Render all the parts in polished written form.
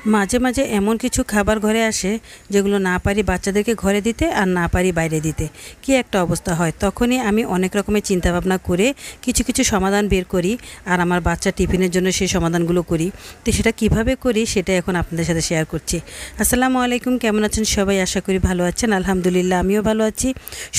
মাঝে মাঝে এমন কিছু খাবার ঘরে আসে যেগুলো না পারি বাচ্চাদেরকে ঘরে দিতে আর না পারি বাইরে দিতে, কি একটা অবস্থা হয়। তখনই আমি অনেক রকমের চিন্তাভাবনা করে কিছু কিছু সমাধান বের করি আর আমার বাচ্চা টিফিনের জন্য সেই সমাধানগুলো করি। তো সেটা কিভাবে করি সেটা এখন আপনাদের সাথে শেয়ার করছি। আসসালামু আলাইকুম, কেমন আছেন সবাই? আশা করি ভালো আছেন। আলহামদুলিল্লাহ, আমিও ভালো আছি।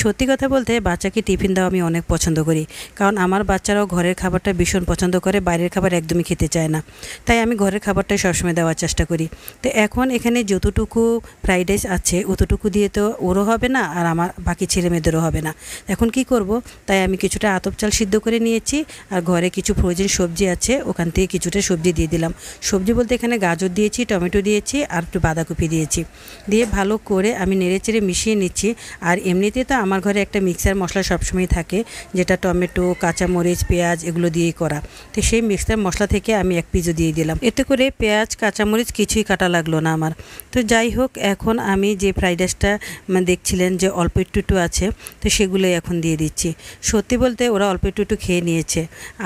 সত্যি কথা বলতে বাচ্চাকে টিফিন দেওয়া আমি অনেক পছন্দ করি, কারণ আমার বাচ্চারাও ঘরের খাবারটা ভীষণ পছন্দ করে, বাইরের খাবার একদমই খেতে চায় না। তাই আমি ঘরের খাবারটাই সবসময় দেওয়ার চেষ্টা করি। তো এখন এখানে যতটুকু ফ্রাইড রাইস আছে অতটুকু দিয়ে তো ওরও হবে না আর আমার বাকি ছেলে মেয়েদেরও হবে না। এখন কি করব, তাই আমি কিছুটা আতপ চাল সিদ্ধ করে নিয়েছি আর ঘরে কিছু প্রয়োজন সবজি আছে, ওখান থেকে কিছুটা সবজি দিয়ে দিলাম। সবজি বলতে এখানে গাজর দিয়েছি, টমেটো দিয়েছি আর একটু বাঁধাকপি দিয়েছি। দিয়ে ভালো করে আমি নেড়েচেড়ে মিশিয়ে নিচ্ছি। আর এমনিতে তো আমার ঘরে একটা মিক্সার মশলা সবসময় থাকে, যেটা টমেটো, কাঁচামরিচ, পেঁয়াজ এগুলো দিয়েই করা। তো সেই মিক্সার মশলা থেকে আমি এক পিসও দিয়ে দিলাম। এতে করে পেঁয়াজ কাঁচামরিচ কিছুই কাটা লাগলো না আমার। তো যাই হোক, এখন আমি যে ফ্রাইড রাইসটা দেখছিলেন যে অল্প একটু আছে, তো সেগুলোই এখন দিয়ে দিচ্ছি। সত্যি বলতে ওরা অল্প একটু খেয়ে নিয়েছে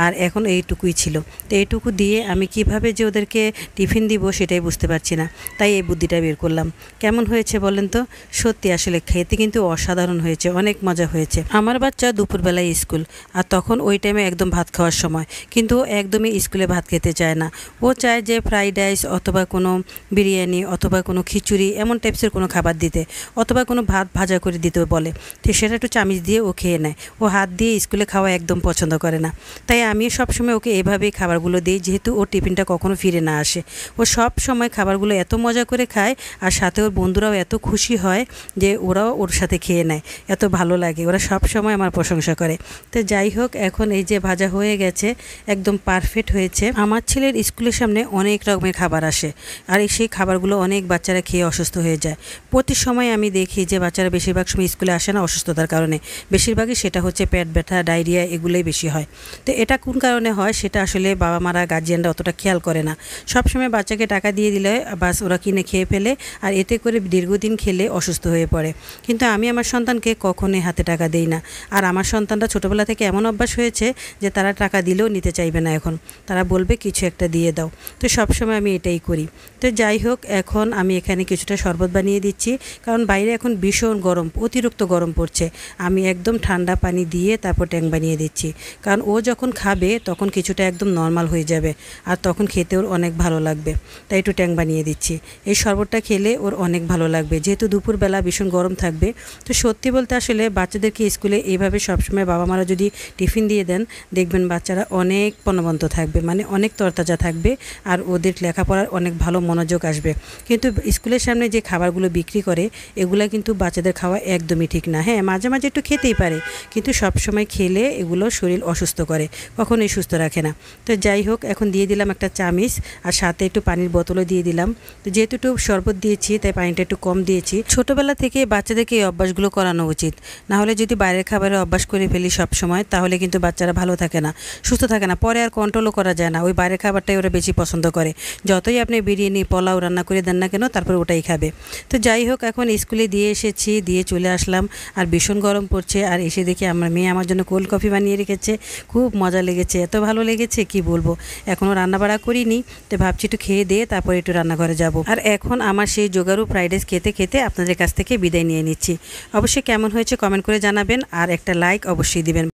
আর এখন এইটুকুই ছিল। তো এইটুকু দিয়ে আমি কিভাবে যে ওদেরকে টিফিন দিব সেটাই বুঝতে পারছি না, তাই এই বুদ্ধিটা বের করলাম। কেমন হয়েছে বলেন তো? সত্যি আসলে খেতে কিন্তু অসাধারণ হয়েছে, অনেক মজা হয়েছে। আমার বাচ্চা দুপুরবেলায় স্কুল, আর তখন ওই টাইমে একদম ভাত খাওয়ার সময়, কিন্তু ও একদমই স্কুলে ভাত খেতে চায় না। ও চায় যে ফ্রাইড রাইস অথবা কোনো বিরিয়ানি অথবা কোনো খিচুড়ি এমন টাইপসের কোনো খাবার দিতে, অথবা কোনো ভাত ভাজা করে দিতে বলে। তো সেটা একটু চামচ দিয়ে ও খেয়ে নেয়। ও হাত দিয়ে স্কুলে খাওয়া একদম পছন্দ করে না। তাই আমি সবসময় ওকে এভাবেই খাবারগুলো দিই, যেহেতু ওর টিফিনটা কখনো ফিরে না আসে। ও সব সময় খাবারগুলো এত মজা করে খায় আর সাথে ওর বন্ধুরাও এত খুশি হয় যে ওরাও ওর সাথে খেয়ে নেয়, এত ভালো লাগে। ওরা সব সময় আমার প্রশংসা করে। তো যাই হোক, এখন এই যে ভাজা হয়ে গেছে, একদম পারফেক্ট হয়েছে। আমার ছেলের স্কুলের সামনে অনেক রকমের খাবার আসে আর সেই খাবারগুলো অনেক বাচ্চারা খেয়ে অসুস্থ হয়ে যায়। প্রতি সময় আমি দেখি যে বাচ্চারা বেশিরভাগ সময় স্কুলে আসে না অসুস্থতার কারণে, বেশিরভাগই সেটা হচ্ছে পেট ব্যথা, ডায়রিয়া, এগুলোই বেশি হয়। তো এটা কোন কারণে হয় সেটা আসলে বাবা মারা, গার্জিয়ানরা অতটা খেয়াল করে না। সবসময় বাচ্চাকে টাকা দিয়ে দিলে বাস ওরা কিনে খেয়ে ফেলে, আর এতে করে দীর্ঘদিন খেলে অসুস্থ হয়ে পড়ে। কিন্তু আমি আমার সন্তানকে কখনোই হাতে টাকা দেই না। আর আমার সন্তানরা ছোটোবেলা থেকে এমন অভ্যাস হয়েছে যে তারা টাকা দিলেও নিতে চাইবে না, এখন তারা বলবে কিছু একটা দিয়ে দাও। তো সবসময় আমি এটাই করি। তো যাই হোক, এখন আমি এখানে কিছুটা শরবত বানিয়ে দিচ্ছি, কারণ বাইরে এখন ভীষণ গরম, অতিরিক্ত গরম পড়ছে। আমি একদম ঠান্ডা পানি দিয়ে তারপর ট্যাং বানিয়ে দিচ্ছি, কারণ ও যখন খাবে তখন কিছুটা একদম নর্মাল হয়ে যাবে আর তখন খেতে ওর অনেক ভালো লাগবে। তাই একটু ট্যাং বানিয়ে দিচ্ছি। এই শরবতটা খেলে ওর অনেক ভালো লাগবে, যেহেতু দুপুরবেলা ভীষণ গরম থাকবে। তো সত্যি বলতে আসলে বাচ্চাদেরকে স্কুলে এইভাবে সবসময় বাবা মারা যদি টিফিন দিয়ে দেন, দেখবেন বাচ্চারা অনেক প্রাণবন্ত থাকবে, মানে অনেক তরতাজা থাকবে আর ওদের লেখাপড়ার অনেক ভালো মনোযোগ আসবে। কিন্তু স্কুলের সামনে যে খাবারগুলো বিক্রি করে এগুলো কিন্তু বাচ্চাদের খাওয়া একদমই ঠিক না। হ্যাঁ, মাঝে মাঝে একটু খেতেই পারে, কিন্তু সব সময় খেলে এগুলো শরীর অসুস্থ করে, কখনোই সুস্থ রাখে না। তো যাই হোক, এখন দিয়ে দিলাম একটা চামচ আর সাথে একটু পানির বোতলও দিয়ে দিলাম। তো যেহেতু একটু শরবত দিয়েছি তাই পানিটা একটু কম দিয়েছি। ছোটোবেলা থেকে বাচ্চাদেরকে এই অভ্যাসগুলো করানো উচিত, না হলে যদি বাইরের খাবারের অভ্যাস করে ফেলি সব সময়, তাহলে কিন্তু বাচ্চারা ভালো থাকে না, সুস্থ থাকে না, পরে আর কন্ট্রোলও করা যায় না। ওই বাইরের খাবারটাই ওরা বেশি পছন্দ করে, যতই আপনি বিরিয়ানি পোলাও রান্না করে দেন না কেন তারপর ওটাই খাবে। তো যাই হোক, এখন স্কুলে দিয়ে এসেছি, দিয়ে চলে আসলাম আর ভীষণ গরম পড়ছে। আর এসে দেখি আমার মেয়ে আমার জন্য কোল্ড কফি বানিয়ে রেখেছে, খুব মজা লেগেছে, এত ভালো লেগেছে কি বলবো। এখনও রান্নাবাড়া করিনি, তো ভাবছি একটু খেয়ে দিয়ে তারপর একটু রান্নাঘরে যাব। আর এখন আমার সেই জোগাড়ু ফ্রাইড রাইস খেতে খেতে আপনাদের কাছ থেকে বিদায় নিয়ে নিচ্ছি। অবশ্যই কেমন হয়েছে কমেন্ট করে জানাবেন আর একটা লাইক অবশ্যই দিবেন।